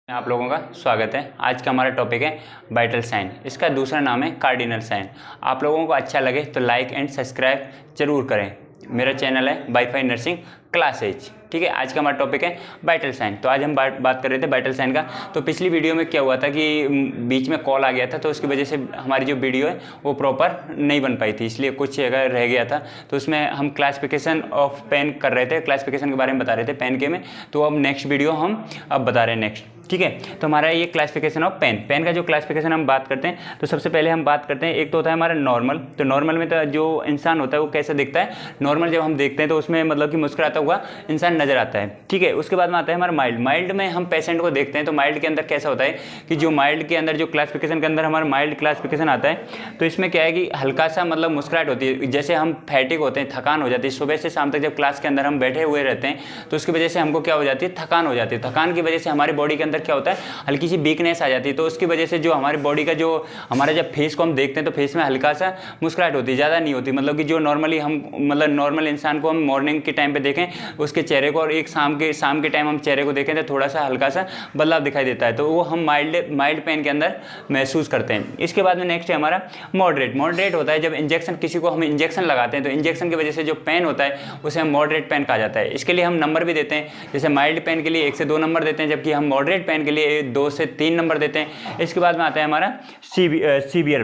आप लोगों का स्वागत है। आज का हमारा टॉपिक है वाइटल साइन। इसका दूसरा नाम है कार्डिनल साइन। आप लोगों को अच्छा लगे तो लाइक एंड सब्सक्राइब जरूर करें। मेरा चैनल है वाईफाई नर्सिंग क्लासेज। ठीक है, आज का हमारा टॉपिक है वाइटल साइन। तो आज हम बात कर रहे थे वाइटल साइन का। तो पिछली वीडियो में क्या हुआ था कि बीच में कॉल आ गया था, तो उसकी वजह से हमारी जो वीडियो है वो प्रॉपर नहीं बन पाई थी, इसलिए कुछ जगह रह गया था। तो उसमें हम क्लासिफिकेशन ऑफ पेन कर रहे थे, क्लासिफिकेशन के बारे में बता रहे थे पेन के में। तो अब नेक्स्ट वीडियो हम अब बता रहे हैं नेक्स्ट। ठीक है, तो हमारा ये क्लासिफिकेशन ऑफ पेन का जो क्लासिफिकेशन हम बात करते हैं, तो सबसे पहले हम बात करते हैं, एक तो होता है हमारा नॉर्मल। तो नॉर्मल में तो जो इंसान होता है वो कैसे दिखता है, नॉर्मल जब हम देखते हैं तो उसमें मतलब कि मुस्कुराता हुआ इंसान नजर आता है। ठीक है, उसके बाद में आता है हमारा माइल्ड। माइल्ड में हम पेशेंट को देखते हैं तो माइल्ड के अंदर कैसा होता है कि जो माइल्ड के अंदर जो क्लासिफिकेशन के अंदर हमारा माइल्ड क्लासिफिकेशन आता है, तो इसमें क्या है कि हल्का सा मतलब मुस्कुराहट होती है। जैसे हम फैटिक होते हैं, थकान हो जाती है, सुबह से शाम तक जब क्लास के अंदर हम बैठे हुए रहते हैं तो उसकी वजह से हमको क्या हो जाती है, थकान हो जाती है। थकान की वजह से हमारी बॉडी के अंदर क्या होता है, हल्की सी वीकनेस आ जाती है। तो उसकी वजह से जो हमारी बॉडी का जो हमारा जब फेस को हम देखते हैं तो फेस में हल्का सा मुस्कुराहट होती है, ज़्यादा नहीं होती। मतलब कि जो नॉर्मली हम मतलब नॉर्मल इंसान को हम मॉर्निंग के टाइम पे देखें उसके चेहरे को, और एक शाम के टाइम हम चेहरे को देखें तो थोड़ा सा हल्का सा बदलाव दिखाई देता है। तो वो हम माइल्ड पेन के अंदर महसूस करते हैं। इसके बाद में नेक्स्ट है हमारा मॉडरेट। मॉडरेट होता है जब इंजेक्शन, किसी को हम इंजेक्शन लगाते हैं तो इंजेक्शन की वजह से जो पेन होता है उसे हम मॉडरेट पेन कहा जाता है। इसके लिए हम नंबर भी देते हैं, जैसे माइल्ड पेन के लिए 1 से 2 नंबर देते हैं, जबकि हम मॉडरेट पेन के लिए 2 से 3 नंबर देते हैं। इसके बाद में आता है हमारा सीवियर।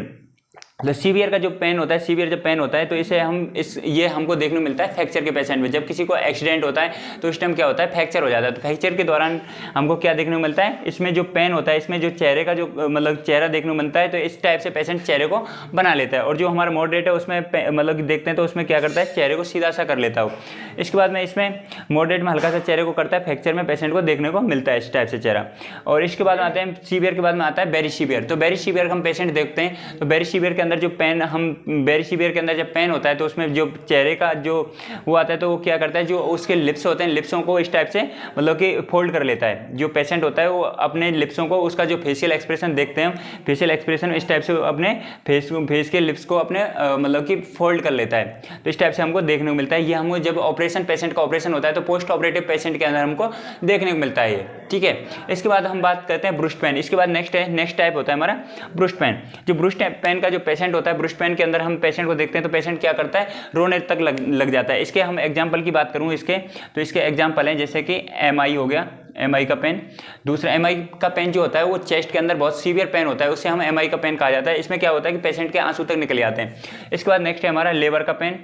तो सीवियर का जो पेन होता है, सीवियर जब पेन होता है तो इसे हम ये हमको देखने को मिलता है फ्रैक्चर के पेशेंट में। जब किसी को एक्सीडेंट होता है तो उस टाइम क्या होता है, फ्रैक्चर हो जाता है। तो फ्रैक्चर के दौरान हमको क्या देखने को मिलता है, इसमें जो पेन होता है, इसमें जो चेहरे का जो मतलब चेहरा देखने को मिलता है, तो इस टाइप से पेशेंट चेहरे को बना लेता है। और जो हमारा मॉडरेट है उसमें मतलब देखते हैं तो उसमें क्या करता है, चेहरे को सीधा सा कर लेता हो। इसके बाद में इसमें मॉडरेट में हल्का सा चेहरे को करता है, फ्रैक्चर में पेशेंट को देखने को मिलता है इस टाइप से चेहरा। और इसके बाद आते हैं सीवियर के बाद में आता है वेरी सीवियर। तो वेरी सीवियर हम पेशेंट देखते हैं तो वेरी सीवियर के अंदर जो पेन हम वेरी सीवियर के अंदर जब पेन होता है तो उसमें जो चेहरे का जो वो आता है तो वो क्या करता है, जो उसके लिप्स होते हैं, लिप्सों को इस टाइप से मतलब कि फोल्ड कर लेता है। जो पेशेंट होता है वो अपने लिप्सों को, उसका जो फेशियल एक्सप्रेशन देखते हैं, फेशियल एक्सप्रेशन इस टाइप से अपने फेस के लिप्स को अपने मतलब कि फोल्ड कर लेता है। तो इस टाइप से हमको देखने को मिलता है। ये हमको जब ऑपरेशन, पेशेंट का ऑपरेशन होता है तो पोस्ट ऑपरेटिव पेशेंट के अंदर हमको देखने को मिलता है ये। ठीक है, इसके बाद हम बात करते हैं ब्रुस्ट पेन। इसके बाद नेक्स्ट टाइप होता है हमारा ब्रुस्ट पेन। जो ब्रुस्ट पेन का जो पेशेंट होता है, ब्रुस्ट पेन के अंदर हम पेशेंट को देखते हैं तो पेशेंट क्या करता है, रोने तक लग जाता है। इसके हम एग्जांपल की बात करूं इसके, तो इसके एग्जांपल हैं जैसे कि एमआई हो गया, एमआई का पेन। दूसरा एमआई का पेन जो होता है वो चेस्ट के अंदर बहुत सीवियर पेन होता है, उससे हम एमआई का पेन कहा जाता है। इसमें क्या होता है कि पेशेंट के आंसू तक निकल जाते हैं। इसके बाद नेक्स्ट है हमारा लेबर का पेन।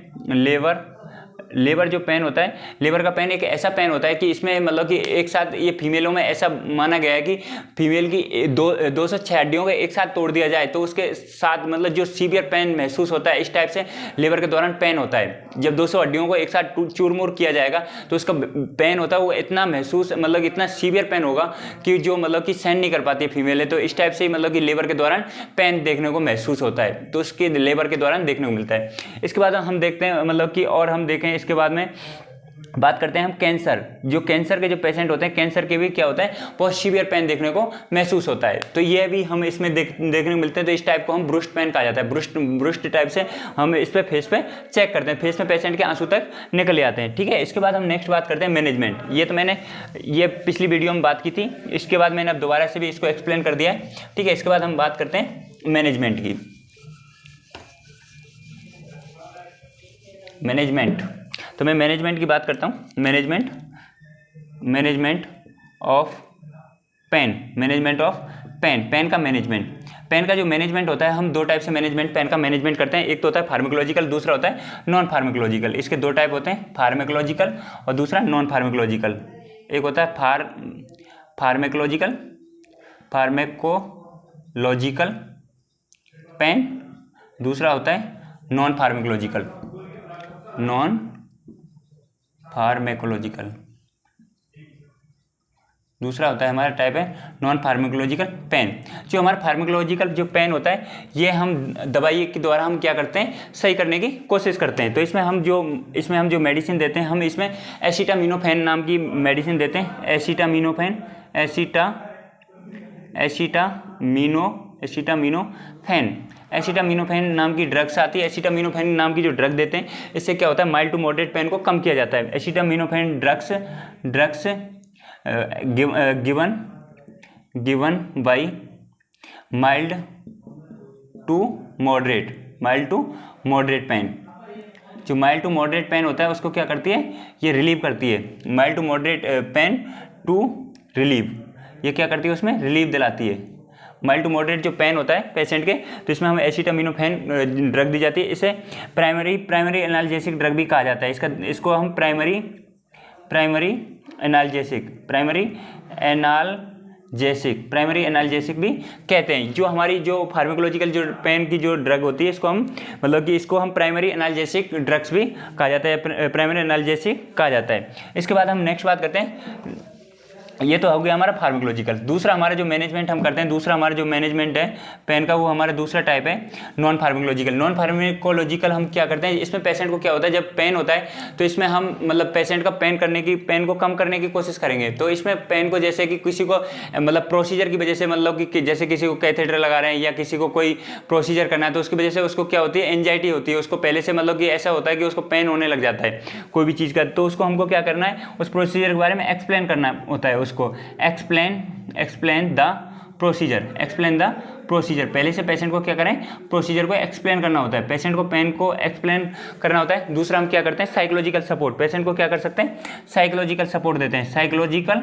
लेबर जो पेन होता है, लेबर का पेन एक ऐसा पेन होता है कि इसमें मतलब कि एक साथ ये फीमेलों में ऐसा माना गया है कि फीमेल की 206 हड्डियों को एक साथ तोड़ दिया जाए तो उसके साथ मतलब जो सीवियर पेन महसूस होता है, इस टाइप से लेबर के दौरान पेन होता है। जब 200 हड्डियों को एक साथ चूरमूर किया जाएगा तो उसका पेन होता है वो इतना महसूस, मतलब इतना सीवियर पेन होगा कि जो मतलब कि सहन नहीं कर पाती है फीमेल है। तो इस टाइप से मतलब कि लेबर के दौरान पेन देखने को महसूस होता है, तो उसके लेबर के दौरान देखने को मिलता है। इसके बाद हम देखते हैं मतलब कि और हम देखें इसके बाद में बात करते हैं हम कैंसर। जो कैंसर के जो पेशेंट होते हैं, कैंसर के भी क्या होता है, बहुत सीवियर पेन देखने को महसूस होता है। तो ये भी हम इसमें देखने को मिलते हैं। तो इस टाइप को हम ब्रुस्ट पेन कहा जाता है। ब्रुस्ट टाइप से हम इस पे फेस पे चेक करते हैं, फेस में पेशेंट के आंसू तक निकल जाते हैं। ठीक है, इसके बाद हम नेक्स्ट बात करते हैं मैनेजमेंट। ये तो मैंने ये पिछली वीडियो में बात की थी, इसके बाद मैंने अब दोबारा से भी इसको एक्सप्लेन कर दिया है। ठीक है, इसके बाद हम बात करते हैं मैनेजमेंट की। मैनेजमेंट, तो मैं मैनेजमेंट की बात करता हूँ। Management of pain. पेन का मैनेजमेंट। पेन का जो मैनेजमेंट होता है, हम 2 टाइप से पेन का मैनेजमेंट करते हैं। एक तो होता है फार्माकोलॉजिकल, दूसरा होता है नॉन फार्माकोलॉजिकल। इसके 2 टाइप होते हैं, फार्माकोलॉजिकल और दूसरा नॉन फार्माकोलॉजिकल। एक होता है फार्माकोलॉजिकल पेन, दूसरा होता है नॉन फार्माकोलॉजिकल दूसरा होता है हमारा टाइप है नॉन फार्माकोलॉजिकल पेन। जो हमारा फार्माकोलॉजिकल जो पेन होता है, ये हम दवाई के द्वारा हम क्या करते हैं, सही करने की कोशिश करते हैं। तो इसमें हम जो मेडिसिन देते हैं, हम इसमें एसिटामिनोफेन नाम की मेडिसिन देते हैं। एसिटामिनोफेन नाम की ड्रग्स आती है। एसिटामिनोफेन नाम की जो ड्रग देते हैं, इससे क्या होता है, माइल्ड टू मॉडरेट पेन को कम किया जाता है। Acetaminophen drugs given by mild to moderate pain. जो माइल्ड टू मॉडरेट पेन होता है उसको क्या करती है, ये रिलीव करती है। Mild to moderate pain to relieve, ये क्या करती है, उसमें रिलीव दिलाती है। माइल्ड टू मॉडरेट जो पेन होता है पेशेंट के, तो इसमें हमें एसिटामिनोफेन ड्रग दी जाती है। इसे प्राइमरी एनाल्जेसिक ड्रग भी कहा जाता है। इसको हम प्राइमरी एनाल्जेसिक भी कहते हैं। जो हमारी जो फार्माकोलॉजिकल जो पेन की जो ड्रग होती है, इसको हम मतलब कि इसको हम प्राइमरी एनाल्जेसिक ड्रग्स भी कहा जाता है, प्राइमरी एनाल्जेसिक कहा जाता है। इसके बाद हम नेक्स्ट बात करते हैं, ये तो हो गया हमारा फार्माकोलॉजिकल। दूसरा हमारा जो मैनेजमेंट हम करते हैं, दूसरा हमारा जो मैनेजमेंट है पेन का, वो हमारा दूसरा टाइप है नॉन फार्माकोलॉजिकल। नॉन फार्माकोलॉजिकल हम क्या करते हैं, इसमें पेशेंट को क्या होता है, जब पेन होता है तो इसमें हम मतलब पेशेंट का पेन को कम करने की कोशिश करेंगे। तो इसमें पेन को जैसे कि किसी को मतलब प्रोसीजर की वजह से, मतलब कि जैसे किसी को कैथेटर लगा रहे हैं या किसी को कोई प्रोसीजर करना है, तो उसकी वजह से उसको क्या होती है, एंजाइटी होती है उसको पहले से, मतलब कि ऐसा होता है कि उसको पेन होने लग जाता है कोई भी चीज़ का। तो उसको हमको क्या करना है, उस प्रोसीजर के बारे में एक्सप्लेन करना होता है, उसको एक्सप्लेन द प्रोसीजर। पहले से पेशेंट को क्या करें, प्रोसीजर को एक्सप्लेन करना होता है, पेशेंट को पेन को एक्सप्लेन करना होता है। दूसरा हम क्या करते हैं, साइकोलॉजिकल सपोर्ट। पेशेंट को क्या कर सकते हैं, साइकोलॉजिकल सपोर्ट देते हैं। साइकोलॉजिकल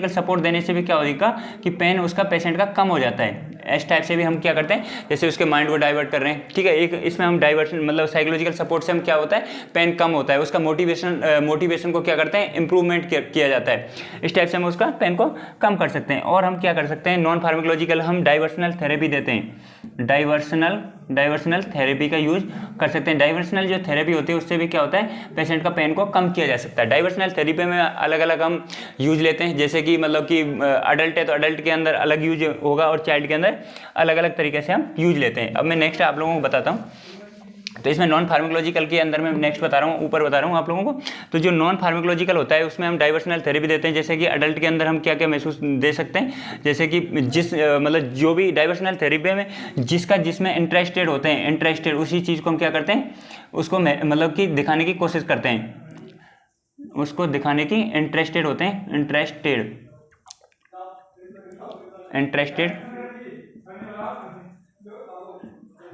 सपोर्ट देने से भी क्या होगा कि पेन उसका पेशेंट का कम हो जाता है। इस टाइप से भी हम क्या करते हैं, जैसे उसके माइंड को डाइवर्ट कर रहे हैं, ठीक है। एक इसमें हम डाइवर्शन मतलब साइकोलॉजिकल सपोर्ट से हम क्या होता है, पेन कम होता है, उसका मोटिवेशन को क्या करते हैं, इंप्रूवमेंट किया जाता है। इस टाइप से हम उसका पेन को कम कर सकते हैं। और हम क्या कर सकते हैं, नॉन फार्माकोलॉजिकल हम डाइवर्सनल थेरेपी देते हैं। डाइवर्सनल थेरेपी का यूज कर सकते हैं। डाइवर्सनल जो थेरेपी होती है उससे भी क्या होता है, पेशेंट का पेन को कम किया जा सकता है। डाइवर्सनल थेरेपी में अलग अलग हम यूज लेते हैं, जैसे कि मतलब कि अडल्ट है तो अडल्ट के अंदर अलग यूज होगा और चाइल्ड के अंदर अलग अलग तरीके से हम यूज लेते हैं। अब मैं नेक्स्ट आप लोगों को बताता हूँ। तो इसमें नॉन फार्माकोलॉजिकल के अंदर मैं नेक्स्ट बता रहा हूँ, ऊपर बता रहा हूँ आप लोगों को। तो जो नॉन फार्माकोलॉजिकल होता है उसमें हम डाइवर्सनल थेरेपी देते हैं। जैसे कि अडल्ट के अंदर हम क्या क्या महसूस दे सकते हैं, जैसे कि मतलब जो भी डाइवर्सनल थेरेपी में जिसमें इंटरेस्टेड होते हैं, इंटरेस्टेड उसी चीज़ को हम क्या करते हैं, उसको मतलब कि दिखाने की कोशिश करते हैं, उसको दिखाने की इंटरेस्टेड होते हैं, इंटरेस्टेड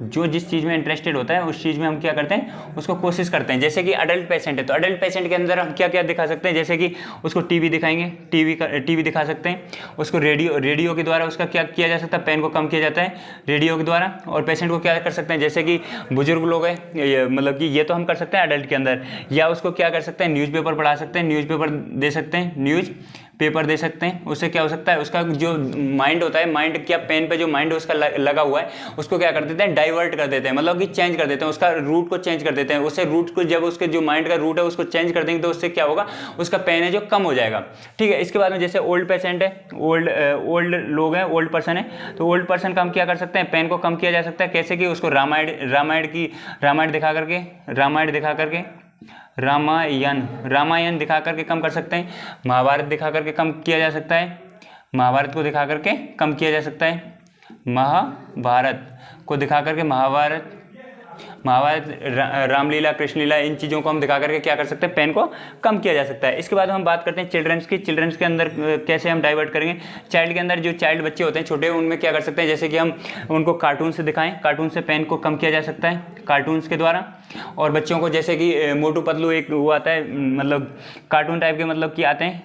जो जिस चीज़ में इंटरेस्टेड होता है उस चीज़ में हम क्या करते हैं, उसको कोशिश करते हैं। जैसे कि अडल्ट पेशेंट है तो अडल्ट पेशेंट के अंदर हम क्या क्या दिखा सकते हैं, जैसे कि उसको टीवी दिखाएंगे, टीवी दिखा सकते हैं। उसको रेडियो के द्वारा उसका क्या किया जा सकता है, पेन को कम किया जाता है रेडियो के द्वारा। और पेशेंट को क्या कर सकते हैं, जैसे कि बुजुर्ग लोग हैं, मतलब कि ये तो हम कर सकते हैं अडल्ट के अंदर। या उसको क्या कर सकते हैं, न्यूज़पेपर पढ़ा सकते हैं, न्यूज़पेपर दे सकते हैं। उससे क्या हो सकता है, उसका जो माइंड होता है, माइंड क्या पेन पे जो माइंड उसका लगा हुआ है उसको क्या कर देते हैं, डाइवर्ट कर देते हैं, मतलब कि चेंज कर देते हैं, उसका रूट को चेंज कर देते हैं। उससे रूट को जब उसके जो माइंड का रूट है उसको चेंज कर देंगे तो उससे क्या होगा, उसका पेन है जो कम हो जाएगा, ठीक है। इसके बाद में जैसे ओल्ड पेशेंट है, ओल्ड लोग हैं, ओल्ड पर्सन है, तो ओल्ड पर्सन का हम क्या कर सकते हैं, पेन को कम किया जा सकता है। कैसे कि उसको रामायण दिखा करके कम कर सकते हैं। महाभारत दिखा करके कम किया जा सकता है, महाभारत को दिखा करके कम किया जा सकता है। रामलीला, कृष्णलीला, इन चीज़ों को हम दिखा करके क्या कर सकते हैं, पेन को कम किया जा सकता है। इसके बाद हम बात करते हैं चिल्ड्रंस के अंदर कैसे हम डाइवर्ट करेंगे। चाइल्ड के अंदर जो चाइल्ड बच्चे होते हैं छोटे, उनमें क्या कर सकते हैं, जैसे कि हम उनको कार्टून से दिखाएं, कार्टून से पेन को कम किया जा सकता है, कार्टून्स के द्वारा। और बच्चों को जैसे कि मोटू पतलू एक वो आता है, मतलब कार्टून टाइप के, मतलब कि आते हैं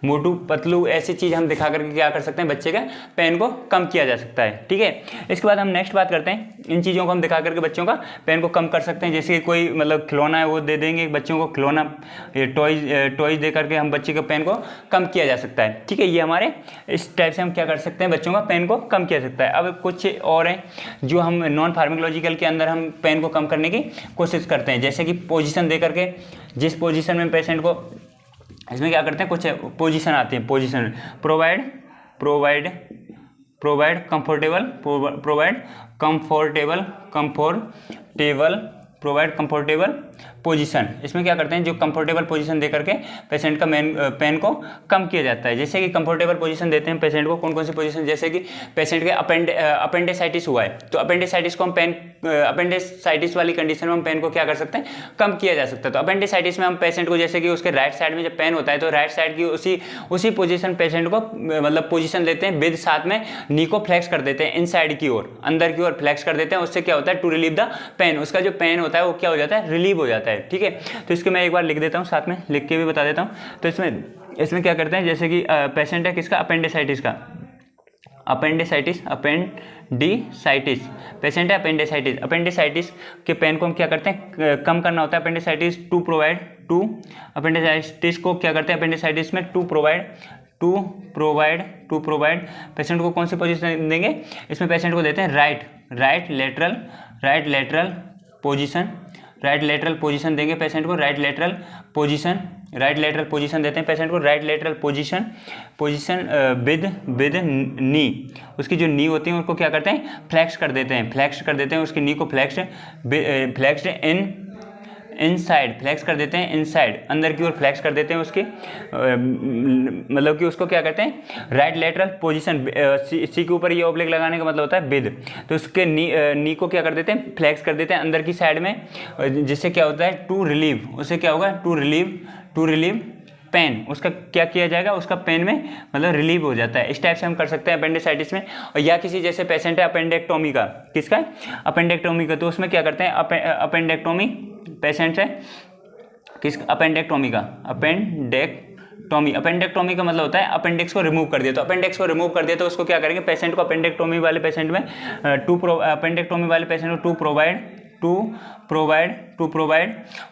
मोटू पतलू ऐसी चीज़ हम दिखा करके क्या कर सकते हैं, बच्चे का पेन को कम किया जा सकता है, ठीक है। इसके बाद हम नेक्स्ट बात करते हैं, इन चीज़ों को हम दिखा करके बच्चों का पेन को कम कर सकते हैं। जैसे कोई मतलब खिलौना है वो दे देंगे बच्चों को, खिलौना टॉयज दे करके हम बच्चे के पेन को कम किया जा सकता है, ठीक है। ये हमारे इस टाइप से हम क्या कर सकते हैं, बच्चों का पेन को कम किया जा सकता है। अब कुछ और हैं जो हम नॉन फार्माकोलॉजिकल के अंदर हम पेन को कम करने की कोशिश करते हैं। जैसे कि पोजिशन दे करके, जिस पोजिशन में पेशेंट को, इसमें क्या करते हैं, कुछ पोजीशन आती है, position provide comfortable provide comfortable position. इसमें क्या करते हैं, जो कंफर्टेबल पोजीशन दे करके पेशेंट का पेन को कम किया जाता है। जैसे कि कंफर्टेबल पोजीशन देते हैं पेशेंट को, कौन कौन सी पोजीशन, जैसे कि पेशेंट के अपेंडिसाइटिस हुआ है तो अपेंडिसाइटिस को हम अपेंडिसाइटिस वाली कंडीशन में हम पेन को क्या कर सकते हैं, कम किया जा सकता है। तो अपेंडिसाइटिस में हम पेशेंट को, जैसे कि उसके राइट साइड में जब पेन होता है तो राइट साइड की उसी पोजीशन पेशेंट को मतलब पोजीशन देते हैं, विद साथ में नी को फ्लेक्स कर देते हैं इनसाइड की ओर, अंदर की ओर फ्लेक्स कर देते हैं। उससे क्या होता है, टू रिलीव द पेन, उसका जो पेन होता है वो क्या हो जाता है, रिलीव हो जाता है। ठीक है, तो इसको मैं एक बार लिख देता हूँ, साथ में लिख के भी बता देता हूँ। तो इसमें क्या करते हैं, जैसे कि पेशेंट है किसका, अपेंडिसाइटिस का, अपेंडिसाइटिस पेशेंट है अपेंडिसाइटिस के पेन को हम क्या करते हैं, कम करना होता है। अपेंडिसाइटिस अपेंडिसाइटिस को क्या करते हैं, अपेंडिसाइटिस में टू प्रोवाइड पेशेंट को कौन सी पोजीशन देंगे, इसमें पेशेंट को देते हैं राइट लेटरल पोजीशन देंगे पेशेंट को, राइट लेटरल पोजीशन देते हैं पेशेंट को, राइट लेटरल पोजीशन विद नी, उसकी जो नी होती है उनको क्या करते हैं, फ्लेक्स कर देते हैं उसकी नी को फ्लेक्स्ड फ्लेक्स कर देते हैं इनसाइड, अंदर की ओर फ्लेक्स कर देते हैं उसकी, मतलब कि उसको क्या करते हैं, राइट लेटरल पोजीशन, सी के ऊपर ये ऑब्लिक लगाने का मतलब होता है विद, तो उसके नी को क्या कर देते हैं, फ्लेक्स कर देते हैं अंदर की साइड में, जिससे क्या होता है, टू रिलीव, उससे क्या होगा, टू रिलीव पेन, उसका क्या किया जाएगा, उसका पेन में मतलब रिलीव हो जाता है। इस टाइप से हम कर सकते हैं अपेंडिसाइटिस में। और या किसी जैसे पेशेंट है अपेंडेक्टोमी का, किसका, अपेंडेक्टोमी का, तो उसमें क्या करते हैं, अपेंडेक्टोमी पेशेंट है किस, अपेंडेक्टोमी का मतलब होता है अपेंडिक्स को रिमूव कर दिया। तो अपेंडिक्स को रिमूव कर दिया तो उसको क्या करेंगे, पेशेंट को अपेंडेक्टोमी वाले पेशेंट में अपेंडेक्टोमी वाले पेशेंट को टू प्रोवाइड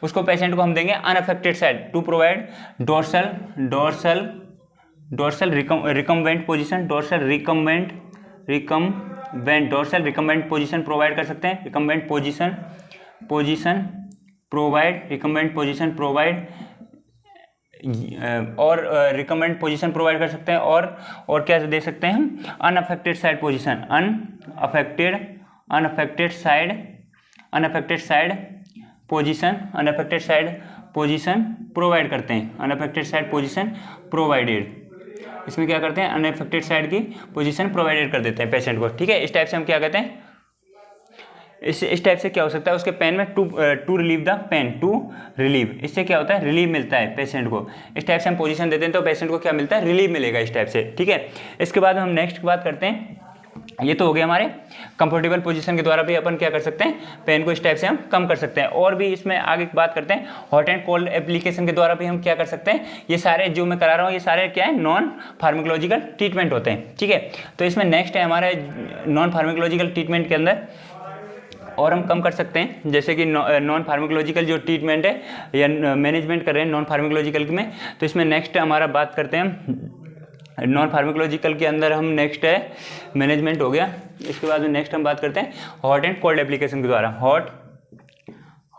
उसको पेशेंट को हम देंगे unaffected side, to provide dorsal recumbent position provide कर सकते हैं, रिकम्बेंट पोजीशन प्रोवाइड और रिकमेंड पोजीशन प्रोवाइड कर सकते हैं, और क्या दे सकते हैं हम, अनअफेक्टेड साइड पोजीशन प्रोवाइड करते हैं, अनअफेक्टेड साइड पोजीशन प्रोवाइडेड, इसमें क्या करते हैं, अनअफेक्टेड साइड की पोजीशन प्रोवाइडेड कर देते हैं पेशेंट को। ठीक है, इस टाइप से हम क्या कहते हैं, इस टाइप से क्या हो सकता है, उसके पेन में टू रिलीव द पेन, इससे क्या होता है, रिलीव मिलता है पेशेंट को। इस टाइप से हम पोजीशन देते हैं तो पेशेंट को क्या मिलता है, रिलीव मिलेगा इस टाइप से। ठीक है, इसके बाद हम नेक्स्ट बात करते हैं, ये तो हो गया हमारे कंफर्टेबल पोजीशन के द्वारा भी अपन क्या कर सकते हैं, पेन को इस टाइप से हम कम कर सकते हैं। और भी इसमें आगे बात करते हैं, हॉट एंड कोल्ड एप्लीकेशन के द्वारा भी हम क्या कर सकते हैं, ये सारे जो मैं करा रहा हूँ ये सारे क्या है, नॉन फार्माकोलॉजिकल ट्रीटमेंट होते हैं। ठीक है, तो इसमें नेक्स्ट है हमारे नॉन फार्माकोलॉजिकल ट्रीटमेंट के अंदर और हम कम कर सकते हैं, जैसे कि नॉन फार्माकोलॉजिकल जो ट्रीटमेंट है या मैनेजमेंट कर रहे हैं नॉन फार्माकोलॉजिकल में, तो इसमें नेक्स्ट हमारा बात करते हैं नॉन फार्माकोलॉजिकल के अंदर हम नेक्स्ट है मैनेजमेंट हो गया। इसके बाद नेक्स्ट हम बात करते हैं हॉट एंड कोल्ड एप्लीकेशन के द्वारा,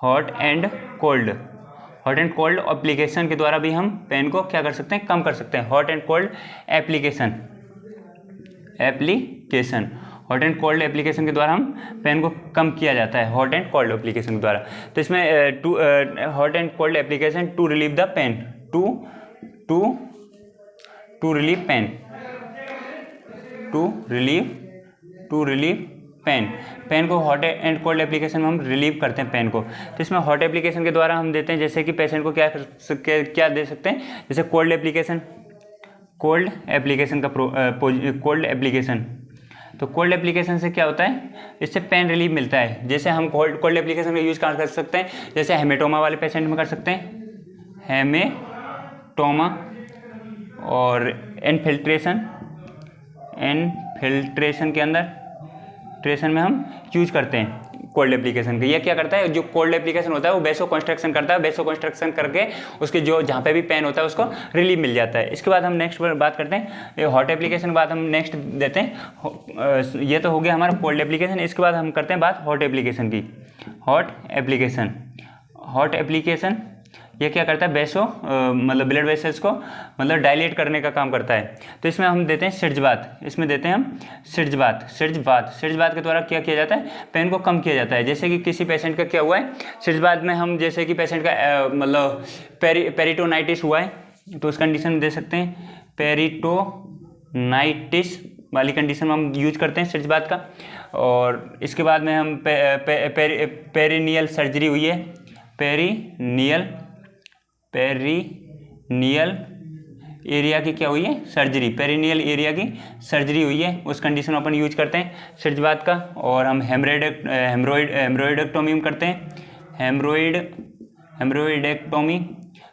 हॉट एंड कोल्ड एप्लीकेशन के द्वारा भी हम पेन को क्या कर सकते हैं, कम कर सकते हैं। Hot and cold application hot and cold application के द्वारा हम पेन को कम किया जाता है, हॉट एंड कोल्ड एप्लीकेशन के द्वारा। तो इसमें hot and cold application to relieve the pain, to relieve pain को हॉट एंड कोल्ड एप्लीकेशन में हम रिलीव करते हैं पेन को। तो इसमें हॉट एप्लीकेशन के द्वारा हम देते हैं, जैसे कि पेशेंट को क्या दे सकते हैं, जैसे कोल्ड एप्लीकेशन तो कोल्ड एप्लीकेशन से क्या होता है, इससे पेन रिलीफ मिलता है। जैसे हम कोल्ड एप्लीकेशन का यूज़ कर सकते हैं, जैसे हेमेटोमा वाले पेशेंट में कर सकते हैं, हेमेटोमा और इन्फिल्ट्रेशन के अंदर ट्रेशन में हम यूज करते हैं कोल्ड एप्लीकेशन के। ये क्या करता है, जो कोल्ड एप्लीकेशन होता है वो बेसो कंस्ट्रक्शन करता है, बेसो कंस्ट्रक्शन करके उसके जो जहाँ पे भी पेन होता है उसको रिलीफ मिल जाता है। इसके बाद हम नेक्स्ट बात करते हैं हॉट एप्लीकेशन के बाद हम नेक्स्ट देते हैं, ये तो हो गया हमारा कोल्ड एप्लीकेशन। इसके बाद हम करते हैं बात हॉट एप्लीकेशन की। हॉट एप्लीकेशन ये क्या करता है, वैसो मतलब ब्लड वेसल्स को मतलब डायलेट करने का काम करता है। तो इसमें हम देते हैं सिरजबात, इसमें देते हैं हम सिरजबात के द्वारा क्या किया जाता है, पेन को कम किया जाता है। जैसे कि किसी पेशेंट का क्या हुआ है, सिरजबात में हम जैसे कि पेशेंट का मतलब पेरिटोनाइटिस हुआ है तो उस कंडीशन में दे सकते हैं, पेरिटोनाइटिस वाली कंडीशन में हम यूज करते हैं सिरजबात का। और इसके बाद में हम पेरिनियल सर्जरी हुई है, पेरिनियल एरिया की क्या हुई है, सर्जरी, पेरिनियल एरिया की सर्जरी हुई है, उस कंडीशन में अपन यूज करते हैं सिरजबात का। और हम हेमरोइडेक्टोमी करते हैं, हेमरोइडेक्टोमी,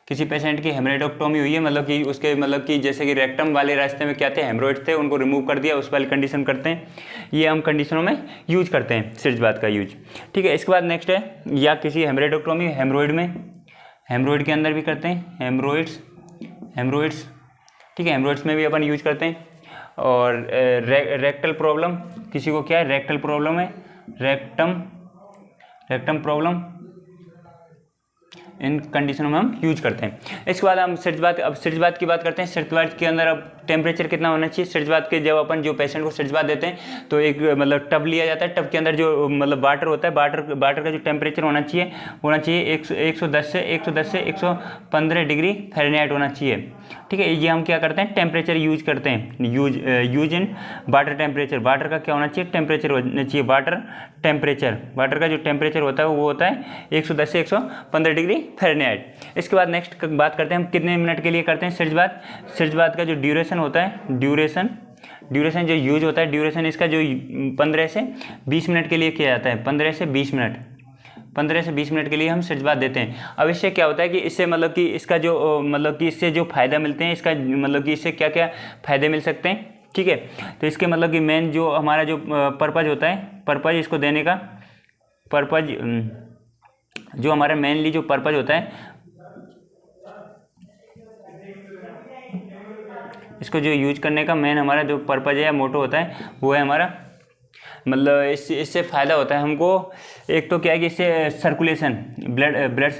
किसी पेशेंट की हेमरोइडेक्टोमी हुई है, मतलब कि उसके मतलब कि जैसे कि रेक्टम वाले रास्ते में क्या थे, हेमरोइड थे, उनको रिमूव कर दिया, उस वाली कंडीशन करते हैं। ये हम कंडीशनों में यूज करते हैं सिरजबात का यूज। ठीक है, इसके बाद नेक्स्ट है, या किसी हेमरोइडेक्टोमी हेमरोइड में, हेमरोइड के अंदर भी करते हैं, हेमरोइड्स, ठीक है, हेमरोइड्स में भी अपन यूज करते हैं। और रेक्टल प्रॉब्लम, किसी को क्या है, रेक्टल प्रॉब्लम है, रेक्टम प्रॉब्लम, इन कंडीशनों में हम यूज करते हैं। इसके बाद हम सिरजबात की बात करते हैं। सिरजबात के अंदर अब टेम्परेचर कितना होना चाहिए, सिरजबात के जब अपन जो पेशेंट को सिरजबात देते हैं तो एक मतलब टब लिया जाता है, टब के अंदर जो मतलब वाटर होता है, वाटर का जो टेम्परेचर होना चाहिए 110 से 115 डिग्री फ़ारेनहाइट होना चाहिए। ठीक है, ये हम क्या करते हैं, टेम्परेचर यूज करते हैं, use in water temperature, water का क्या होना चाहिए, टेम्परेचर होना चाहिए, वाटर का जो टेम्परेचर होता है वो होता है 110 से 115 डिग्री फ़ारेनहाइट। इसके बाद नेक्स्ट बात करते हैं हम कितने मिनट के लिए करते हैं सिरजबात का जो ड्यूरेशन होता है, ड्यूरेशन जो यूज होता है, ड्यूरेशन इसका जो 15 से 20 मिनट के लिए किया जाता है, 15 से 20 मिनट के लिए हम सिरजबात देते हैं। अब इससे क्या होता है कि इससे मतलब कि इसका जो मतलब कि इससे जो फ़ायदा मिलते हैं, इसका मतलब कि इससे क्या क्या फ़ायदे मिल सकते हैं। ठीक है, तो इसके मतलब कि मेन जो हमारा जो पर्पज़ होता है, पर्पज़ इसको देने का, पर्पज़ जो हमारा मेनली जो पर्पज़ होता है, इसको जो यूज करने का मेन हमारा जो पर्पज़ है या मोटो होता है वो है हमारा मतलब इससे फ़ायदा होता है हमको। एक तो क्या है कि इससे सर्कुलेशन, ब्लड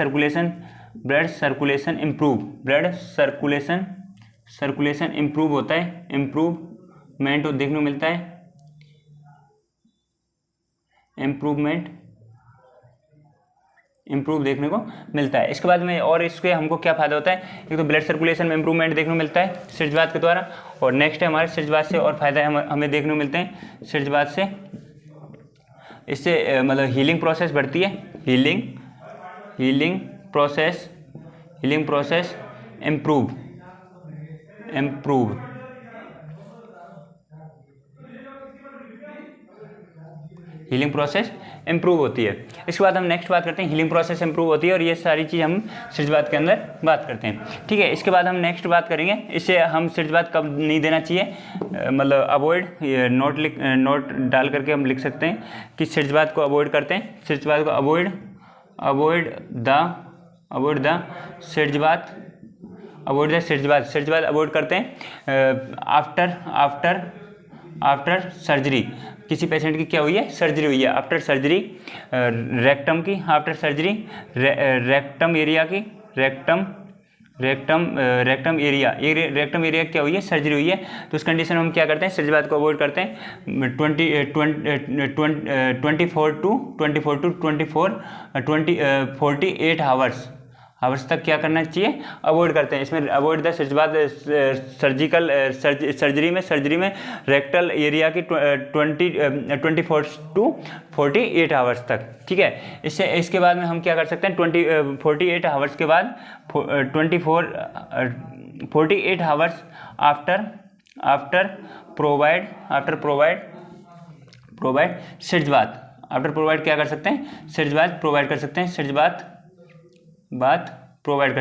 सर्कुलेशन इम्प्रूव होता है, इम्प्रूवमेंट देखने को मिलता है, इम्प्रूव देखने को मिलता है। इसके बाद में और इसके हमको क्या फ़ायदा होता है, एक तो ब्लड सर्कुलेशन में इम्प्रूवमेंट देखने को मिलता है सिरजबात के द्वारा। और नेक्स्ट है हमारे सिरजबात से और फ़ायदा हमें देखने को मिलते हैं सिरजबात से, इससे मतलब हीलिंग प्रोसेस बढ़ती है, healing process improve healing process improve होती है। इसके बाद हम नेक्स्ट बात करते हैं, हीलिंग प्रोसेस इम्प्रूव होती है, और ये सारी चीज़ हम सिरजबात के अंदर बात करते हैं। ठीक है, इसके बाद हम नेक्स्ट बात करेंगे, इससे हम सिरजबात कब नहीं देना चाहिए, मतलब अवॉइड, नोट डाल करके हम लिख सकते हैं कि सिरजबात को अवॉइड करते हैं, सिरजबात को अवॉइड द सिरजबात अवॉइड करते हैं आफ्टर सर्जरी। किसी पेशेंट की क्या हुई है, सर्जरी हुई है, आफ्टर सर्जरी रेक्टम की, आफ्टर सर्जरी रेक्टम एरिया की, रेक्टम एरिया क्या हुई है, सर्जरी हुई है, तो उस कंडीशन में हम क्या करते हैं, सिरजबात को अवॉइड करते हैं 48 आवर्स तक क्या करना चाहिए, अवॉइड करते हैं। इसमें अवॉइड द सिरजबात सर्जरी में रेक्टल एरिया की 24 to 48 आवर्स तक। ठीक है, इसके बाद में हम क्या कर सकते हैं, 48 आवर्स के बाद 48 आवर्स आफ्टर प्रोवाइड सिरजबात, आफ्टर प्रोवाइड क्या कर सकते हैं, सिरजबात प्रोवाइड कर सकते हैं, प्रोवाइड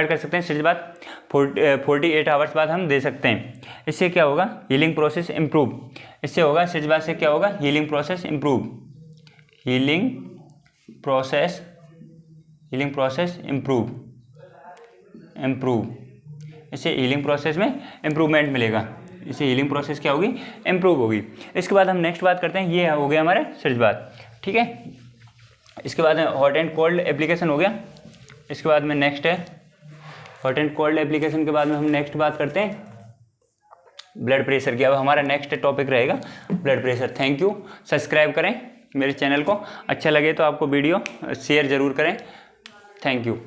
कर सकते हैं सिरजबात 48 आवर्स बाद हम दे सकते हैं। इससे क्या होगा, हीलिंग प्रोसेस इम्प्रूव, इससे होगा सिरजबात से क्या होगा, हीलिंग प्रोसेस इम्प्रूव, इससे हीलिंग प्रोसेस में इम्प्रूवमेंट मिलेगा, इससे हीलिंग प्रोसेस क्या होगी, इम्प्रूव होगी। इसके बाद हम नेक्स्ट बात करते हैं, ये हो गया हमारे सिरजबात। ठीक है, इसके बाद हॉट एंड कोल्ड एप्लीकेशन हो गया, इसके बाद में नेक्स्ट है हॉट एंड कोल्ड एप्लीकेशन के बाद में हम नेक्स्ट बात करते हैं ब्लड प्रेशर की। अब हमारा नेक्स्ट टॉपिक रहेगा blood pressure. Thank you. Subscribe करें मेरे चैनल को, अच्छा लगे तो आपको वीडियो शेयर ज़रूर करें। Thank you.